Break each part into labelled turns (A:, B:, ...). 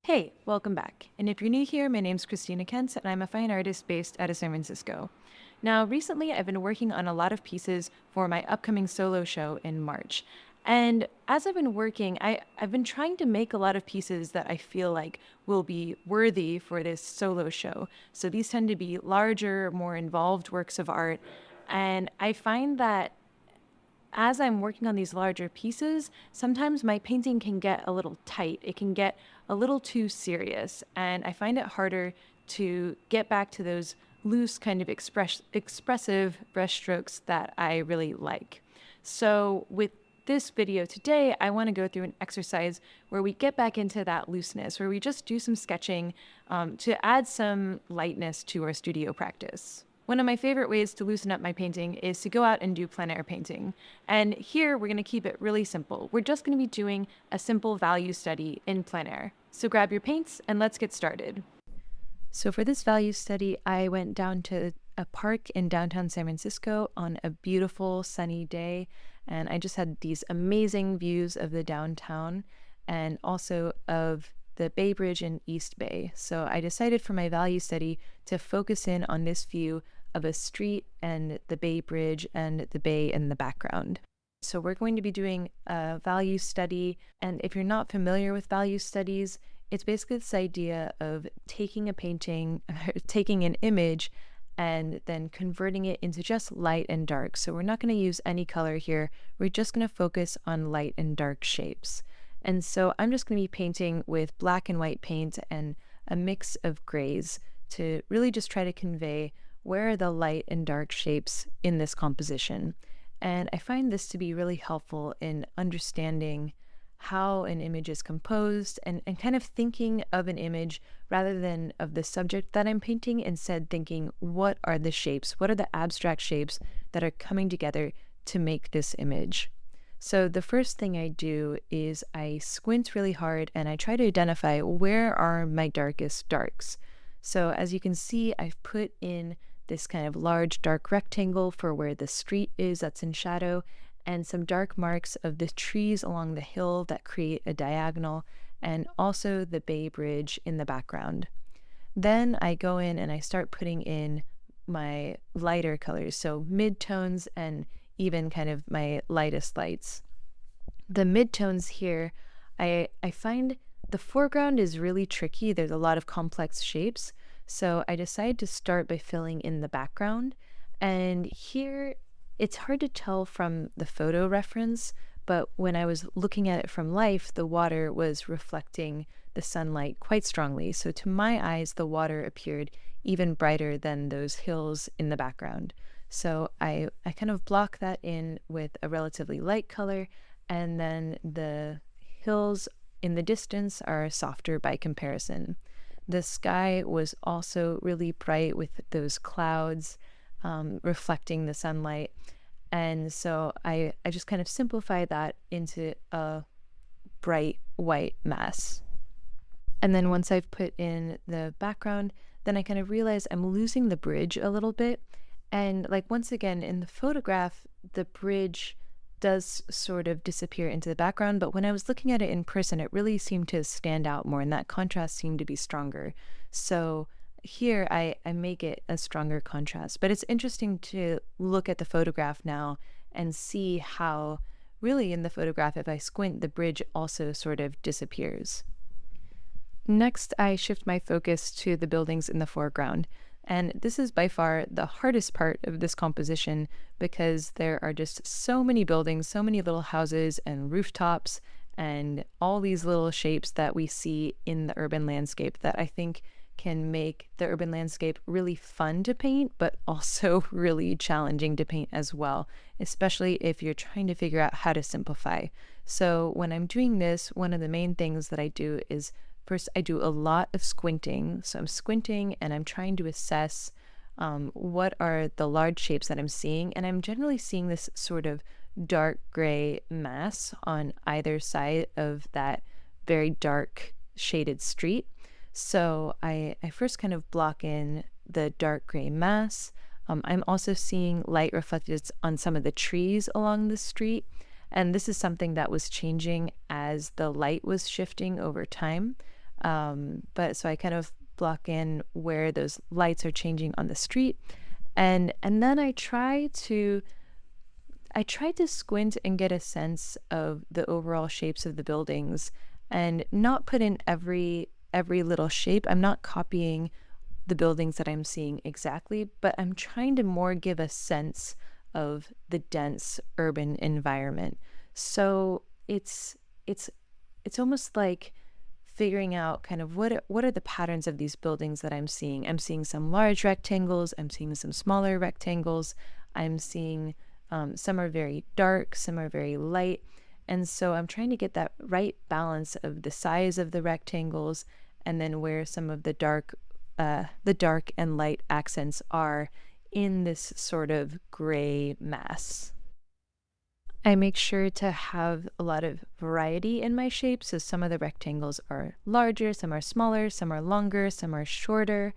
A: Hey, welcome back. And if you're new here, my name's Christina Kent, and I'm a fine artist based out of San Francisco. Now, recently, I've been working on a lot of pieces for my upcoming solo show in March. And as I've been working, I've been trying to make a lot of pieces that I feel like will be worthy for this solo show. So these tend to be larger, more involved works of art. And I find that as I'm working on these larger pieces, sometimes my painting can get a little tight. It can get a little too serious, and I find it harder to get back to those loose, kind of expressive brushstrokes that I really like. So, with this video today, I want to go through an exercise where we get back into that looseness, where we just do some sketching to add some lightness to our studio practice. One of my favorite ways to loosen up my painting is to go out and do plein air painting. And here we're going to keep it really simple. We're just going to be doing a simple value study in plein air. So grab your paints and let's get started. So for this value study, I went down to a park in downtown San Francisco on a beautiful sunny day. And I just had these amazing views of the downtown and also of the Bay Bridge in East Bay. So I decided for my value study to focus in on this view of a street and the Bay Bridge and the bay in the background. So we're going to be doing a value study. And if you're not familiar with value studies, it's basically this idea of taking a painting, taking an image, and then converting it into just light and dark. So we're not going to use any color here. We're just going to focus on light and dark shapes. And so I'm just going to be painting with black and white paint and a mix of grays to really just try to convey where are the light and dark shapes in this composition. And I find this to be really helpful in understanding how an image is composed and kind of thinking of an image rather than of the subject that I'm painting, instead thinking, what are the shapes? What are the abstract shapes that are coming together to make this image? So the first thing I do is I squint really hard and I try to identify where are my darkest darks. So as you can see, I've put in this kind of large dark rectangle for where the street is that's in shadow, and some dark marks of the trees along the hill that create a diagonal, and also the Bay Bridge in the background. Then I go in and I start putting in my lighter colors, so midtones and even kind of my lightest lights. The midtones here, I find the foreground is really tricky. There's a lot of complex shapes. So I decided to start by filling in the background. And here, it's hard to tell from the photo reference, but when I was looking at it from life, the water was reflecting the sunlight quite strongly. So to my eyes, the water appeared even brighter than those hills in the background. So I kind of block that in with a relatively light color, and then the hills in the distance are softer by comparison. The sky was also really bright with those clouds reflecting the sunlight. And so I just kind of simplify that into a bright white mass. And then once I've put in the background, then I kind of realize I'm losing the bridge a little bit. And like once again, in the photograph, the bridge does sort of disappear into the background, but when I was looking at it in person, it really seemed to stand out more, and that contrast seemed to be stronger. So here I make it a stronger contrast. But it's interesting to look at the photograph now and see how really in the photograph, if I squint, the bridge also sort of disappears. Next, I shift my focus to the buildings in the foreground. And this is by far the hardest part of this composition because there are just so many buildings, so many little houses and rooftops and all these little shapes that we see in the urban landscape that I think can make the urban landscape really fun to paint, but also really challenging to paint as well, especially if you're trying to figure out how to simplify. So when I'm doing this, one of the main things that I do is first, I do a lot of squinting. So I'm squinting and I'm trying to assess what are the large shapes that I'm seeing. And I'm generally seeing this sort of dark gray mass on either side of that very dark shaded street. So I first kind of block in the dark gray mass. I'm also seeing light reflected on some of the trees along the street. And this is something that was changing as the light was shifting over time. But so I kind of block in where those lights are changing on the street. And then I try to squint and get a sense of the overall shapes of the buildings and not put in every little shape. I'm not copying the buildings that I'm seeing exactly, but I'm trying to more give a sense of the dense urban environment. So it's it's almost like figuring out kind of what are the patterns of these buildings that I'm seeing. I'm seeing some large rectangles, I'm seeing some smaller rectangles, I'm seeing some are very dark, some are very light. And so I'm trying to get that right balance of the size of the rectangles and then where some of the dark and light accents are in this sort of gray mass. I make sure to have a lot of variety in my shapes. So some of the rectangles are larger, some are smaller, some are longer, some are shorter.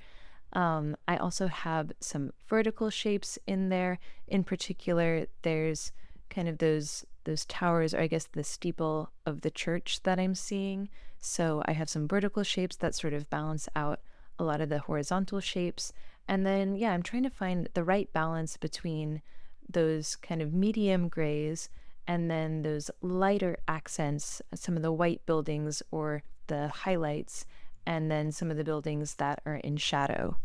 A: I also have some vertical shapes in there. In particular, there's kind of those towers, or I guess the steeple of the church that I'm seeing. So I have some vertical shapes that sort of balance out a lot of the horizontal shapes. And then, yeah, I'm trying to find the right balance between those kind of medium grays and then those lighter accents, some of the white buildings or the highlights, and then some of the buildings that are in shadow.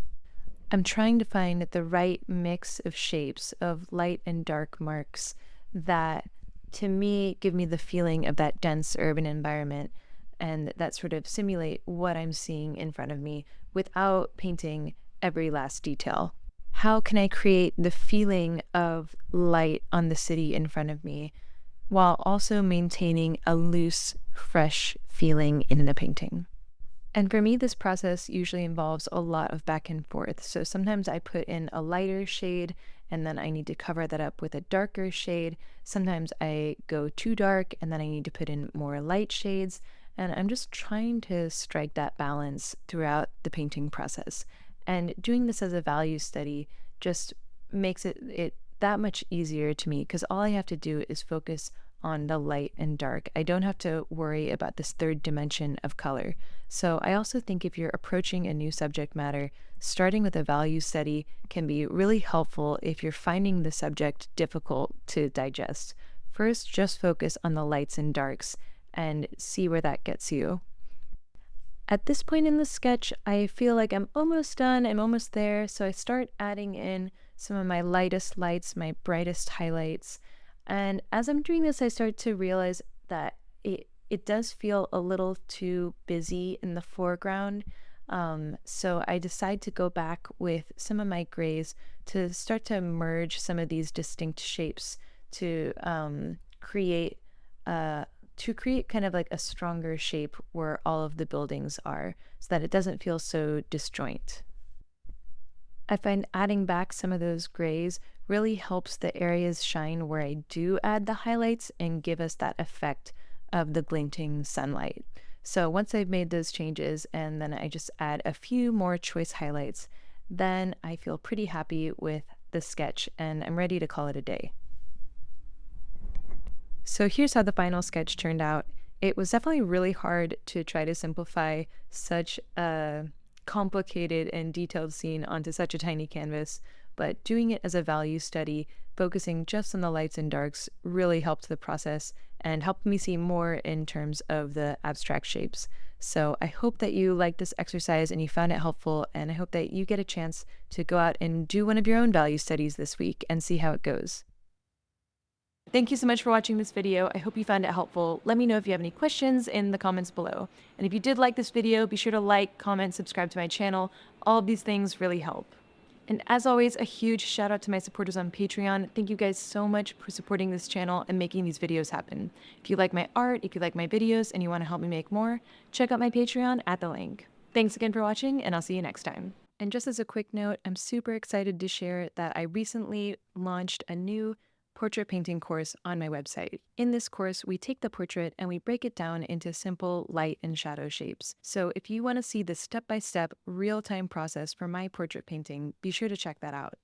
A: I'm trying to find the right mix of shapes of light and dark marks that, to me, give me the feeling of that dense urban environment and that sort of simulate what I'm seeing in front of me without painting every last detail. How can I create the feeling of light on the city in front of me while also maintaining a loose, fresh feeling in the painting? And for me, this process usually involves a lot of back and forth. So sometimes I put in a lighter shade and then I need to cover that up with a darker shade. Sometimes I go too dark and then I need to put in more light shades. And I'm just trying to strike that balance throughout the painting process. And doing this as a value study just makes it that much easier to me because all I have to do is focus on the light and dark. I don't have to worry about this third dimension of color. So I also think if you're approaching a new subject matter, starting with a value study can be really helpful if you're finding the subject difficult to digest. First, just focus on the lights and darks and see where that gets you. At this point in the sketch, I feel like I'm almost done, I'm almost there, so I start adding in some of my lightest lights, my brightest highlights. And as I'm doing this, I start to realize that it does feel a little too busy in the foreground. So I decide to go back with some of my grays to start to merge some of these distinct shapes to create kind of like a stronger shape where all of the buildings are so that it doesn't feel so disjoint. I find adding back some of those grays really helps the areas shine where I do add the highlights and give us that effect of the glinting sunlight. So once I've made those changes and then I just add a few more choice highlights, then I feel pretty happy with the sketch and I'm ready to call it a day. So here's how the final sketch turned out. It was definitely really hard to try to simplify such a complicated and detailed scene onto such a tiny canvas, but doing it as a value study, focusing just on the lights and darks, really helped the process and helped me see more in terms of the abstract shapes. So I hope that you liked this exercise and you found it helpful, and I hope that you get a chance to go out and do one of your own value studies this week and see how it goes. Thank you so much for watching this video. I hope you found it helpful. Let me know if you have any questions in the comments below. And if you did like this video, be sure to like, comment, subscribe to my channel. All of these things really help. And as always, a huge shout out to my supporters on Patreon. Thank you guys so much for supporting this channel and making these videos happen. If you like my art, if you like my videos, and you want to help me make more, check out my Patreon at the link. Thanks again for watching, and I'll see you next time. And just as a quick note, I'm super excited to share that I recently launched a new portrait painting course on my website. In this course, we take the portrait and we break it down into simple light and shadow shapes. So if you want to see the step-by-step, real-time process for my portrait painting, be sure to check that out.